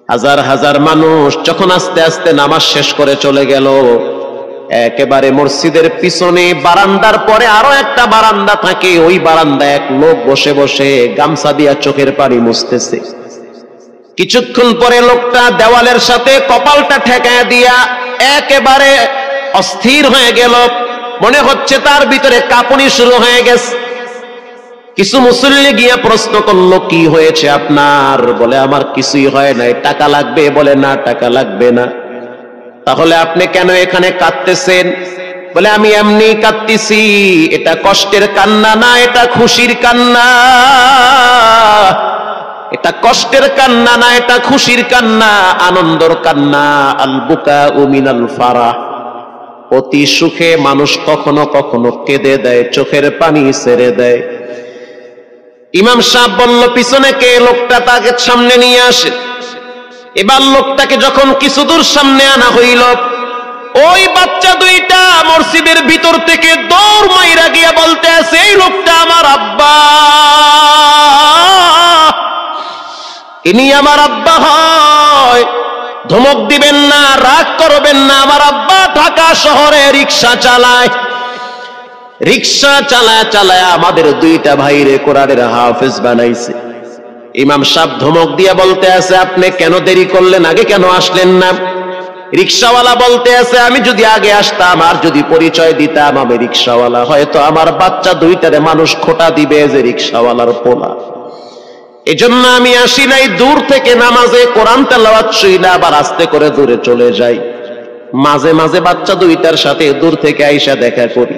হাজার হাজার মানুষ যখন আস্তে আস্তে নামাজ শেষ করে চলে গেল, একেবারে মসজিদের পিছনে বারান্দার পরে আরো একটা বারান্দা থাকে, ওই বারান্দায় এক লোক বসে বসে গামছা দিয়া চোখের পানি মুছতেছে। কিছুক্ষণ পরে লোকটা দেওয়ালের সাথে কপালটা ঠেকায় দিয়া একেবারে অস্থির হয়ে গেল, মনে হচ্ছে তার ভিতরে কাঁপুনি শুরু হয়ে গেছে। কিছু মুসল্লি গিয়া প্রশ্ন করলো, কি হয়েছে আপনার? বলে আমার কিছুই হয় নাই। টাকা লাগবে? বলে না, টাকা লাগবে না। তাহলে আপনি কেন এখানে কাঁদতেছেন? বলে আমি এমনি কাঁদতেছি, এটা কষ্টের কান্না না, এটা খুশির কান্না। এটা কষ্টের কান্না না, এটা খুশির কান্না, আনন্দর কান্না। আল বুকাউ মিনাল ফারাহ, অতি সুখে মানুষ কখনো কখনো কেঁদে দেয়, চোখের পানি ছেড়ে দেয়। ইমাম সাহেব বলল, পিছনে কে? লোকটা তাকে সামনে নিয়ে আসে। এবার লোকটাকে যখন কিছু দূর সামনে আনা হইল, ওই বাচ্চা দুইটা মসজিদের ভিতর থেকে দৌড় মাইরা গিয়া বলতে আছে, এই লোকটা আমার আব্বা, ইনি আমার আব্বা হয়। ধমক দিবেন না, রাগ করবেন না, আমার আব্বা ঢাকা শহরে রিক্সা চালায়। রিক্সা চালায় চালায় আমাদের দুইটা ভাইরে কোরআনের হাফেজ বানাইছে। ইমাম সাহেব ধমক দিয়া বলতে আছে, আপনি কেন দেরি করলেন? আগে কেন আসলেন না? রিক্সাওয়ালা বলতে আছে, আমি যদি আগে আসতাম আর যদি পরিচয় দিতাম আমি রিক্সাওয়ালা, হয়তো আমার বাচ্চা দুইটারে মানুষ খোটা দিবে যে রিক্সাওয়ালার পোলা। এজন্য আমি আসি নাই। দূর থেকে নামাজে কোরআন তেলাওয়াত শুইলা আবার আস্তে করে দূরে চলে যাই। মাঝে মাঝে বাচ্চা দুইটার সাথে দূর থেকে আইসা দেখা করি।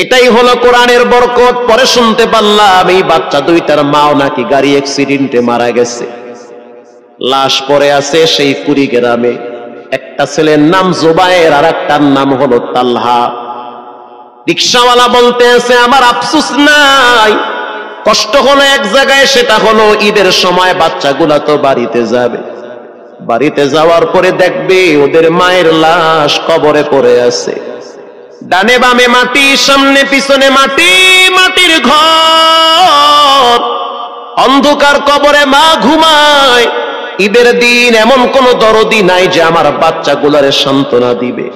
এটাই হলো কোরআনের বরকত। পরে শুনতে পারলাম এই বাচ্চা দুইটার মাও নাকি গাড়ি অ্যাক্সিডেন্টে মারা গেছে। লাশ পড়ে আছে সেই কুড়িগ্রামে। একটা ছেলের নাম জুবায়ের আর একটার নাম হলো তালহা। রিক্সাওয়ালা বলতে আছে, আমার আফসোস নাই, কষ্ট হলো এক জায়গায়, সেটা হলো ঈদের সময় বাচ্চাগুলা তো বাড়িতে যাবে, বাড়িতে যাওয়ার পরে দেখবে ওদের মায়ের লাশ কবরে পড়ে আছে। ডানে বামে মাটি, সামনে পিছনে মাটি, মাটির ঘর, অন্ধকার কবরে মা ঘুমায়। ঈদের দিন এমন কোন দরদি নাই যে আমার বাচ্চাগুলারে সান্ত্বনা দিবে।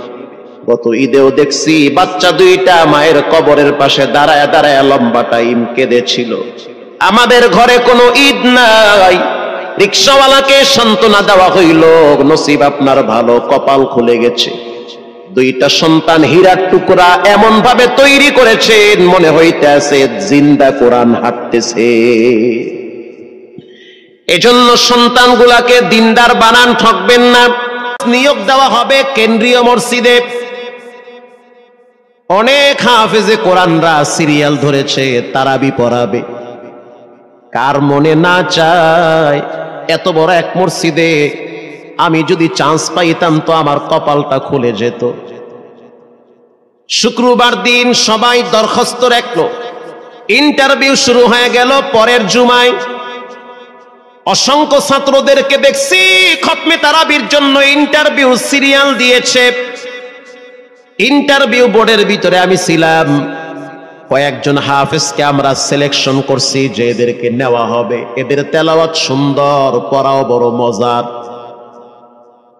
গত ঈদেও দেখছি বাচ্চা দুইটা মায়ের কবরের পাশে দাঁড়ায় দাঁড়ায় লম্বা টাইম কেঁদেছিল। আমাদের ঘরে কোনো ঈদ নাই। রিক্সাওয়ালাকে সান্ত্বনা দেওয়া হইল, নসিব আপনার ভালো, কপাল খুলে গেছে। দুইটা সন্তান হীরার টুকরা এমন ভাবে তৈরি করেছেন, মনে হইতেছে জিন্দা কোরআন হাঁটতেছে। এজন্য সন্তানগুলাকে দিনদার বানান, ঠকবেন না। নিয়োগ দেওয়া হবে কেন্দ্রীয় মসজিদে। অনেক হাফেজে কোরআনরা সিরিয়াল ধরেছে, তারাবি পড়াবে। কার মনে না চায় এত বড় এক মসজিদে আমি যদি চান্স পাইতাম তো আমার কপালটা খুলে যেত। শুক্রবার দিন সবাই দরখাস্ত রাখলো, ইন্টারভিউ শুরু হয়ে গেল। পরের জুমায় অসংখ্য ছাত্রদেরকে দেখছি খতমে তারাবির জন্য ইন্টারভিউ সিরিয়াল দিয়েছে। ইন্টারভিউ বোর্ডের ভিতরে আমি ছিলাম। কয়েকজন হাফেজকে আমরা সিলেকশন করছি যে এদেরকে নেওয়া হবে। এদের তেলাওয়াত সুন্দর, পড়াও বড় মজার।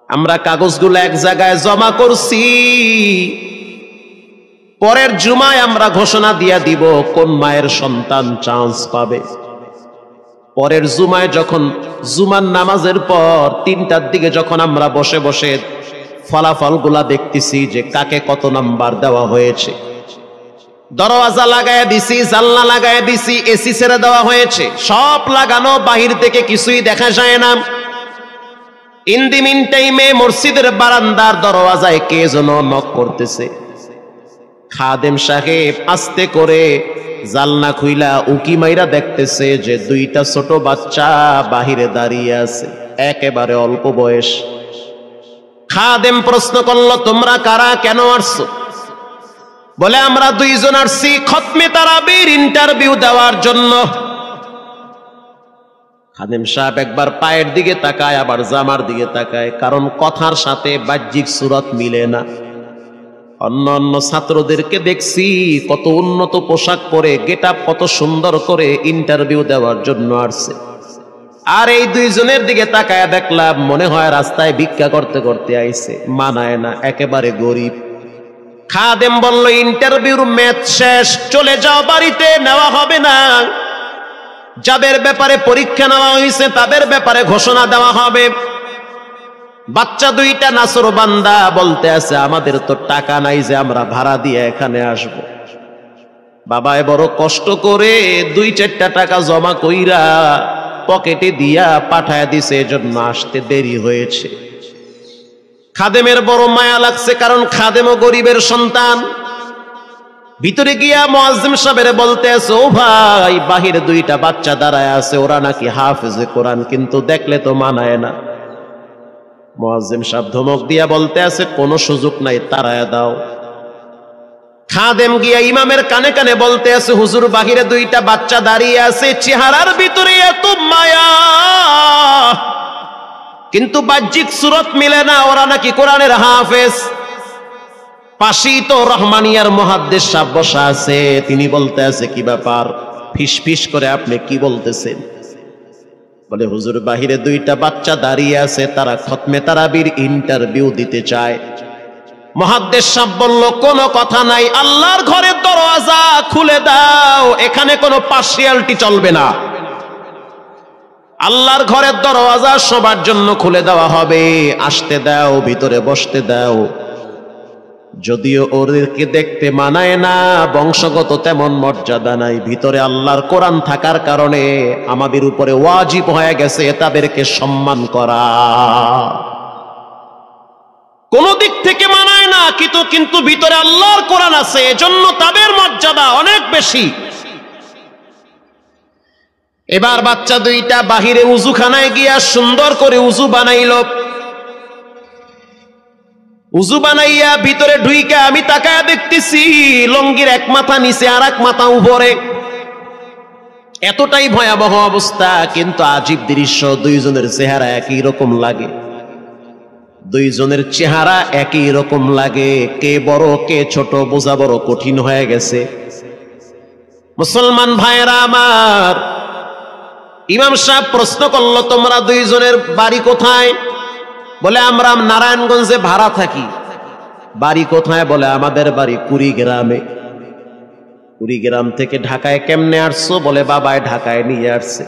আমরা কাগজগুলো এক জায়গায় জমা করছি। পরের জুমায় আমরা ঘোষণা দিয়ে দিব কোন মায়ের সন্তান চান্স পাবে। পরের জুমায় যখন জুমার নামাজের পর 3টার দিকে যখন আমরা বসে বসে ফলাফলগুলা দেখতেছি যে কাকে কত নাম্বার দেওয়া হয়েছে, দরওয়াজা লাগায় দিছি, জানলা লাগায় দিছি, এসি ছেড়ে দেওয়া হয়েছে, সব লাগানো, বাহির থেকে কিছুই দেখা যায় না। ইন দি মিন টাইমে মসজিদের বারান্দার দরওয়াজায় কে যেন নক করতেছে। খাদেম সাহেব আস্তে করে জালনা খুইলা উকি মাইরা দেখতেছে যে 2টা ছোট বাচ্চা বাহিরে দাঁড়িয়ে আছে, একেবারে অল্প বয়স। খাদেম প্রশ্ন করলো, তোমরা কারা, কেন আসছো? বলে আমরা 2 জন আসছি খতমে তারাবির ইন্টারভিউ দেওয়ার জন্য। খাদেম সাহেব একবার পায়ের দিকে তাকায়, আবার জামার দিকে তাকায়, কারণ কথার সাথে বাহ্যিক সুরত মিলে না। অন্য অন্য ছাত্রদেরকে দেখছি কত উন্নত পোশাক পরে, গেটআপ কত সুন্দর করে ইন্টারভিউ দেওয়ার জন্য আসছে। আর এই দুইজনের দিকে তাকায় দেখলাম মনে হয় রাস্তায় ভিক্ষা করতে করতে আইছে, মানায় না, একেবারে গরিব। খাদেম বলল, ইন্টারভিউর ম্যাচ শেষ, চলে যাও বাড়িতে, নেওয়া হবে না। যাদের ব্যাপারে পরীক্ষা নেওয়া হয়েছে তাদের ব্যাপারে ঘোষণা দেওয়া হবে। বাচ্চা দুইটা নাসর বান্দা বলতে আছে, আমাদের তো টাকা নাই যে আমরা ভাড়া দিয়ে এখানে আসব। বাবায় বড় কষ্ট করে 2-4টা টাকা জমা কইরা পকেটে দিয়া পাঠায় দিছে, এজন্য আসতে দেরি হয়েছে। খাদেমের বড় মায়া লাগছে, কারণ খাদেমও গরিবের সন্তান। ভিতরে গিয়া মুয়াজ্জিম সাহেবের বলতে আছে, ও ভাই, বাহিরে 2টা বাচ্চা দাঁড়ায় আছে, ওরা নাকি হাফেজে কোরআন, কিন্তু দেখলে তো মানায় না। মুয়াজ্জিম সাহেব ধমক দিয়া বলতে আছে, কোনো সুযোগ নাই, তাড়ায় দাও। খাদেম গিয়া ইমামের কানে কানে বলতে আছে, হুজুর, বাহিরে 2টা বাচ্চা দাঁড়িয়ে আছে, চেহারার ভিতরে এত মায়া, কিন্তু বাহ্যিক সুরত মিলে না, ওরা নাকি কোরআনের হাফেজ। পাশেই তো রহমানিয়ার মুহাদ্দিস সাহেব বসা আছে, তিনি বলতে আছে, কি ব্যাপার, ফিস ফিস করে আপনি কি বলতেছেন? বলে, হুজুর, বাহিরে 2টা বাচ্চা দাঁড়িয়ে আছে, তারা খতমে তারাবির ইন্টারভিউ দিতে চায়। মুহাদ্দিস সাহেব বলল, কোনো কথা নাই, আল্লাহর ঘরের দরওয়াজা খুলে দাও, এখানে কোনো পার্সিয়ালিটি চলবে না। আল্লাহর ঘরের দরওয়াজা সবার জন্য খুলে দেওয়া হবে, আসতে দাও, ভিতরে বসতে দাও। যদিও ওদেরকে দেখতে মানায় না, বংশগত তেমন মর্যাদা নাই, ভিতরে আল্লাহর কোরআন থাকার কারণে আমাদের উপরে ওয়াজিব হয়ে গেছে তাদেরকে সম্মান করা। কোন দিক থেকে মানায় না, কিন্তু ভিতরে আল্লাহর কোরআন আছে, এজন্য তাদের মর্যাদা অনেক বেশি। এবার বাচ্চা 2টা বাহিরে উজুখানায় গিয়া সুন্দর করে উজু বানাইল। উজু বানাইয়া ভিতরে ঢুইকা আমি তাকায়া দেখতেছি, লঙ্গির এক মাথা নিচে আর এক মাথা উপরে, এতটাই ভয়াবহ অবস্থা। কিন্তু আজীব দৃশ্য, 2জনের চেহারা একই রকম লাগে, 2জনের চেহারা একই রকম লাগে। কে বড় কে ছোট বোঝা বড় কঠিন হয়ে গেছে। মুসলমান ভাইয়েরা আমার, ইমাম সাহেব প্রশ্ন করলো, তোমরা 2জনের বাড়ি কোথায়? বলে, আমরা নারায়ণগঞ্জে ভাড়া থাকি। বাড়ি কোথায়? বলে, আমাদের বাড়ি কুড়িগ্রামে। কুড়িগ্রাম থেকে ঢাকায় কেমনে আসছো? বলে, বাবায় ঢাকায় নিয়ে আসছে।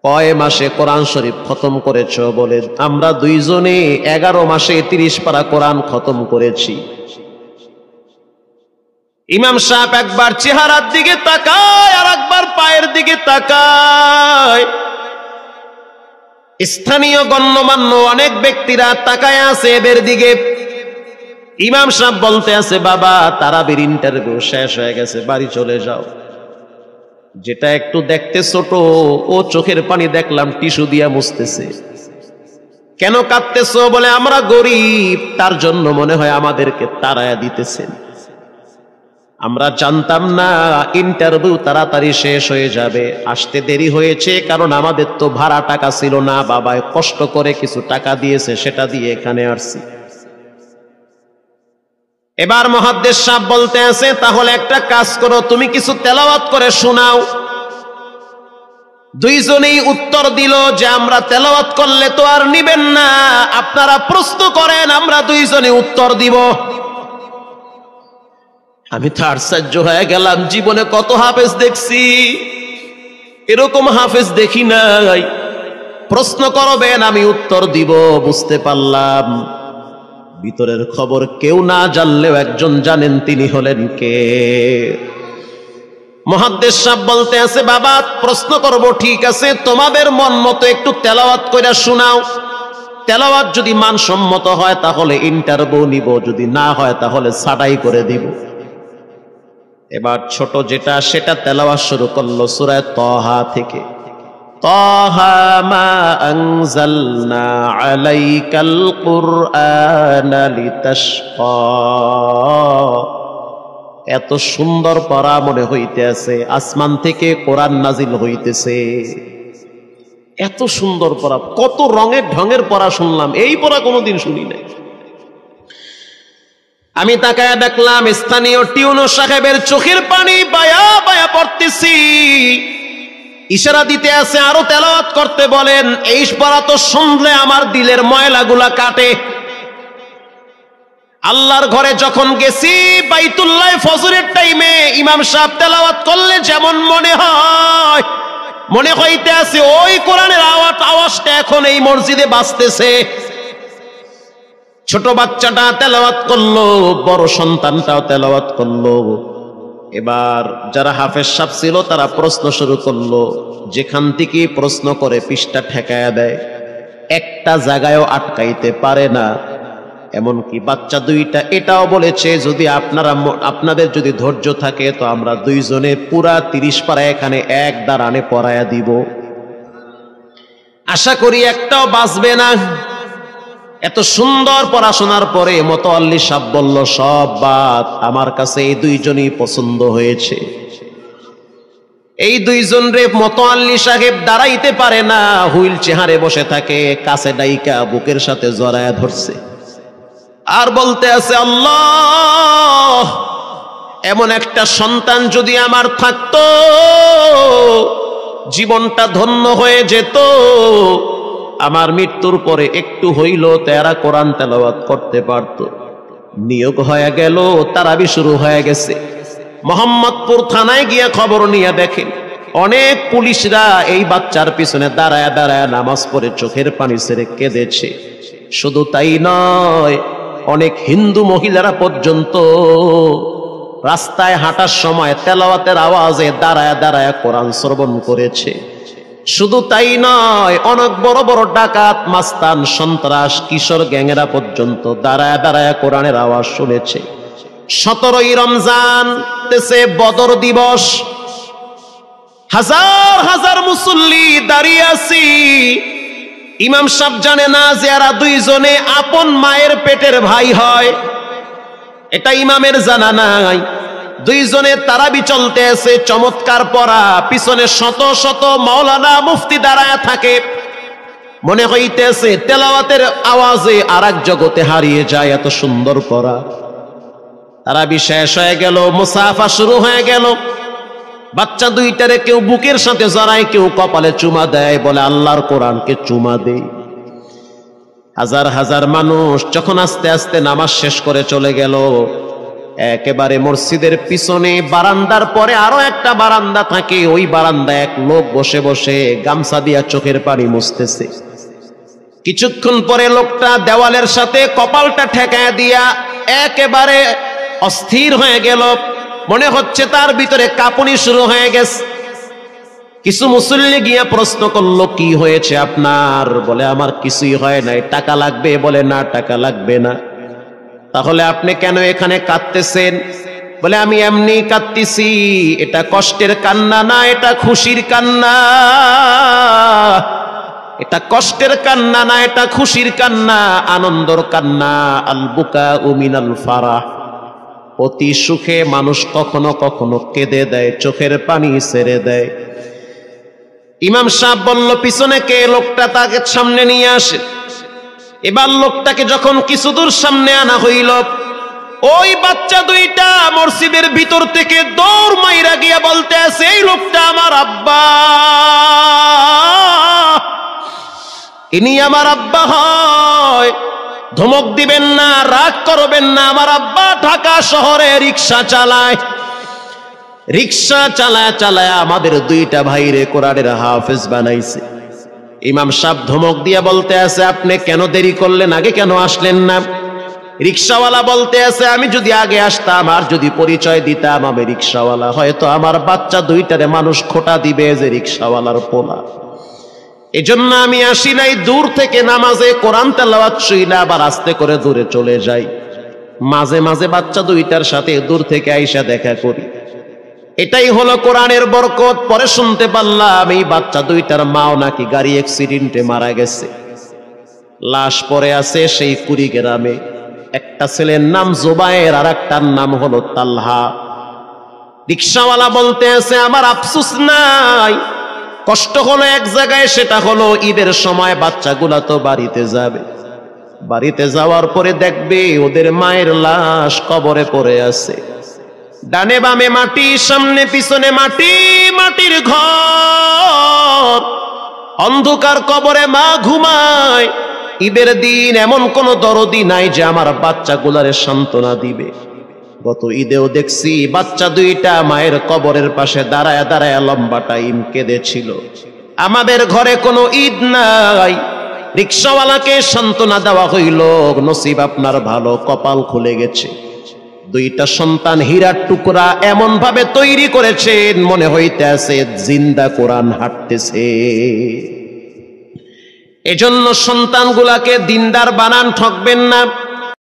কয় মাসে কোরআন শরীফ খতম করেছ? বলে, আমরা 2জনে 11 মাসে 30 পারা কোরআন খতম করেছি। ইমাম সাহেব একবার চেহারার দিকে তাকায় আর একবার পায়ের দিকে তাকায়। স্থানীয় গণ্যমান্য অনেক ব্যক্তিরা তাকায় আছে এদের দিকে। ইমাম সাহেব বলতে আছে, বাবা, তারাবির ইন্টারভিউ শেষ হয়ে গেছে, বাড়ি চলে যাও। যেটা একটু দেখতে ছোট, ও চোখের পানি দেখলাম টিস্যু দিয়া মুছতেছে। কেন কাঁদতেছো? বলে, আমরা গরিব, তার জন্য মনে হয় আমাদেরকে তাড়ায়া দিতেছেন। আমরা জানতাম না ইন্টারভিউ তাড়াতাড়ি শেষ হয়ে যাবে, আসতে দেরি হয়েছে, কারণ আমাদের তো ভাড়া টাকা ছিল না, বাবায় কষ্ট করে কিছু টাকা দিয়েছে, সেটা দিয়ে এখানে আসছি। এবার মুহাদ্দিস সাহেব বলতে আছে, তাহলে একটা কাজ করো, তুমি কিছু তেলাওয়াত করে শোনাও। 2জনেই উত্তর দিল যে, আমরা তেলাওয়াত করলে তো আর নিবেন না, আপনারা প্রশ্ন করেন, আমরা 2জনে উত্তর দিব। আমি তো আশ্চর্য হয়ে গেলাম, জীবনে কত হাফেজ দেখছি, এরকম হাফেজ দেখি নাই। প্রশ্ন করবেন, আমি উত্তর দিব। বুঝতে পারলাম ভিতরের খবর কেউ না জানলেও একজন জানেন, তিনি হলেন কে? মুহাদ্দিস সাহেব বলতে আছে, বাবা, প্রশ্ন করব, ঠিক আছে, তোমাদের মন মতো একটু তেলাওয়াত কইরা শোনাও। তেলাওয়াত যদি মানসম্মত হয় তাহলে ইন্টারভিউ নিব, যদি না হয় তাহলে ছাঁটাই করে দিব। এবার ছোট যেটা সেটা তেলাওয়াত শুরু করলো সূরা তাহা থেকে। তাহা মা আনজালনা আলাইকাল কুরআনা লিতাশকা। এত সুন্দর পড়া মনে হইতেছে, আসমান থেকে কোরআন নাজিল হইতেছে। এত সুন্দর পড়া, কত রঙের ঢঙের পড়া শুনলাম, এই পড়া কোনোদিন শুনি নাই। আমি তাকায় দেখলাম স্থানীয় টিউনো সাহেবের চোখের পানি বায়া বায়া পড়তেছি। ইশারা দিতে আছে আরো তেলাওয়াত করতে বলেন। এই পড়া তো শুনলে আমার দিলের ময়লাগুলা কাটে। আল্লাহর ঘরে যখন গেছি বাইতুল্লাহ ফজরের টাইমে ইমাম সাহেব তেলাওয়াত করলে যেমন মনে হইতে আছে ওই কোরআনের আওয়াজটা এখন এই মসজিদে বাজতেছে। ছোট বাচ্চাটা তেলাওয়াত করলো, বড় সন্তানটাও তেলাওয়াত করলো। এবার যারা হাফেজ সাহেব ছিল তারা প্রশ্ন শুরু করলো। যেখান থেকে প্রশ্ন করে পৃষ্ঠা ঠেকায়া দেয়, একটা জায়গায়ও আটকাইতে পারে না। এমনকি বাচ্চা দুইটা এটাও বলেছে যদি আপনাদের যদি ধৈর্য থাকে তো আমরা দুইজনে পুরা 30 পারা এখানে এক দাঁড়ানে পড়ায়া দিব। আশা করি একটাও বাঁচবে না। এত সুন্দর পড়াশোনার পরে মোতাওয়াল্লি সাহেব বলল সব বাদ, আমার কাছে এই দুইজনই পছন্দ হয়েছে। এই দুইজন রে মোতাওয়াল্লি সাহেব দাঁড়াইতে পারে না, হুইল চেয়ারে বসে থাকে, কাছে ডাইকা বুকের সাথে জড়ায়া ধরছে আর বলতে আছে আল্লাহ, এমন একটা সন্তান যদি আমার থাকতো জীবনটা ধন্য হয়ে যেত। আমার মৃত্যুর পরে একটু হইল তেরা কোরআন তেলাওয়াত করতে পারত। নিয়োগ হয়ে গেল, তারাবি শুরু হয়ে গেছে। মোহাম্মদপুর থানায় গিয়ে খবর নিয়ে দেখেন অনেক পুলিশরা এই বাচ্চার পিছনে দাঁড়ায় দাঁড়ায় নামাজ পড়ে চোখের পানি ছেড়ে কেঁদেছে। শুধু তাই নয়, অনেক হিন্দু মহিলারা পর্যন্ত রাস্তায় হাঁটার সময় তেলাওয়াতের আওয়াজে দাঁড়ায় দাঁড়ায় কোরআন শ্রবণ করেছে। শুধু তাই নয়, অনেক বড় বড় ডাকাত, মাস্তান, সন্ত্রাস, কিশোর গ্যাংয়েরা পর্যন্ত দাঁড়ায় দাঁড়ায় কোরআনের আওয়াজ শুনেছে। 17ই রমজান তেছে বদর দিবস, হাজার হাজার মুসল্লি দাঁড়িয়ে আছি। ইমাম সাহেব জানে না যে এরা দুইজনে আপন মায়ের পেটের ভাই হয়, এটা ইমামের জানা নাই। দুইজনে তারাবি চলতে আছে, চমৎকার পড়া, পিছনে শত শত মাওলানা মুফতি দাঁড়ায় থাকে। মনে হইতেছে তেলাওয়াতের আওয়াজে আর এক জগতে হারিয়ে যায়, এত সুন্দর পড়া। তারাবি শেষ হয়ে গেল, মুসাফা শুরু হয়ে গেল। বাচ্চা দুইটারে কেউ বুকের সাথে জড়ায়, কেউ কপালে চুমা দেয়, বলে আল্লাহর কোরআনকে চুমা দেই। হাজার হাজার মানুষ যখন আস্তে আস্তে নামাজ শেষ করে চলে গেল, একেবারে মসজিদের পিছনে বারান্দার পরে আরো একটা বারান্দা থাকে, ওই বারান্দায় এক লোক বসে বসে গামছা দিয়া চোখের পানি মুছতেছে। কিছুক্ষণ পরে লোকটা দেওয়ালের সাথে কপালটা ঠেকায় দিয়া একেবারে অস্থির হয়ে গেল। মনে হচ্ছে তার ভিতরে কাঁপুনি শুরু হয়ে গেছে। কিছু মুসল্লি গিয়া প্রশ্ন করলো, কি হয়েছে আপনার? বলে আমার কিছুই হয় নাই। টাকা লাগবে? বলে না, টাকা লাগবে না। তাহলে আপনি কেন এখানে কাঁদতেছেন? বলে আমি এমনি কাঁদতেছি, এটা কষ্টের কান্না না, এটা খুশির কান্না। এটা কষ্টের কান্না না, এটা খুশির কান্না, আনন্দর কান্না। আল বুকাউ মিনাল ফারাহ, অতি সুখে মানুষ কখনো কখনো কেঁদে দেয়, চোখের পানি ছেড়ে দেয়। ইমাম সাহেব বলল পিছনে কে? লোকটা তাকে সামনে নিয়ে আসে। এবার লোকটাকে যখন কিছু দূর সামনে আনা হইল, ওই বাচ্চা দুইটা মসজিদের ভিতর থেকে দৌড় মাইরা গিয়া বলতে আছে, এই লোকটা আমার আব্বা, ইনি আমার আব্বা হয়। ধমক দিবেন না, রাগ করবেন না। আমার আব্বা ঢাকা শহরে রিক্সা চালায়, রিক্সা চালায় চালায় আমাদের দুইটা ভাইরে কোরআনের হাফেজ বানাইছে। ইমাম সাহেব ধমক দিয়া বলতে আছে, আপনি কেন দেরি করলেন? আগে কেন আসলেন না? রিক্সাওয়ালা বলতে আছে, আমি যদি আগে আসতাম আর যদি পরিচয় দিতাম আমি রিক্সাওয়ালা, হয়তো আমার বাচ্চা দুইটারে মানুষ খোটা দিবে যে রিক্সাওয়ালার পোলা। এজন্য আমি আসি নাই। দূর থেকে নামাজে কোরআন তেলাওয়াত শুইলা আবার আস্তে করে দূরে চলে যাই। মাঝে মাঝে বাচ্চা দুইটার সাথে দূর থেকে আইসা দেখা করি। এটাই হলো কোরআনের বরকত। পরে শুনতে পারলাম এই বাচ্চা দুইটার মাও নাকি গাড়ি অ্যাক্সিডেন্টে মারা গেছে। লাশ পড়ে আছে সেই কুড়িগ্রামে। একটা ছেলের নাম জুবায়ের আর একটার নাম হলো তালহা। রিক্সাওয়ালা বলতে আছে, আমার আফসোস নাই, কষ্ট হলো এক জায়গায়, সেটা হলো ঈদের সময় বাচ্চাগুলা তো বাড়িতে যাবে, বাড়িতে যাওয়ার পরে দেখবে ওদের মায়ের লাশ কবরে পড়ে আছে। ডানে বামে মাটি, সামনে পিছনে মাটি, মাটির ঘর, অন্ধকার কবরে মা ঘুমায়। ঈদের দিন এমন কোন দরদি নাই যে আমার বাচ্চাগুলারে সান্ত্বনা দিবে। গত ঈদেও দেখছি বাচ্চা দুইটা মায়ের কবরের পাশে দাঁড়ায় দাঁড়ায় লম্বা টাইম কেঁদেছিল। আমাদের ঘরে কোনো ঈদ নাই, রিক্সাওয়ালাকে সান্ত্বনা দেওয়া হইল, নসিব আপনার ভালো, কপাল খুলে গেছে। দুইটা সন্তান হীরার টুকরা এমন ভাবে তৈরি করেছেন মনে হইতেছে জিন্দা কোরআন হাঁটতেছে। এজন্য সন্তানগুলাকে দিনদার বানান, ঠকবেন না।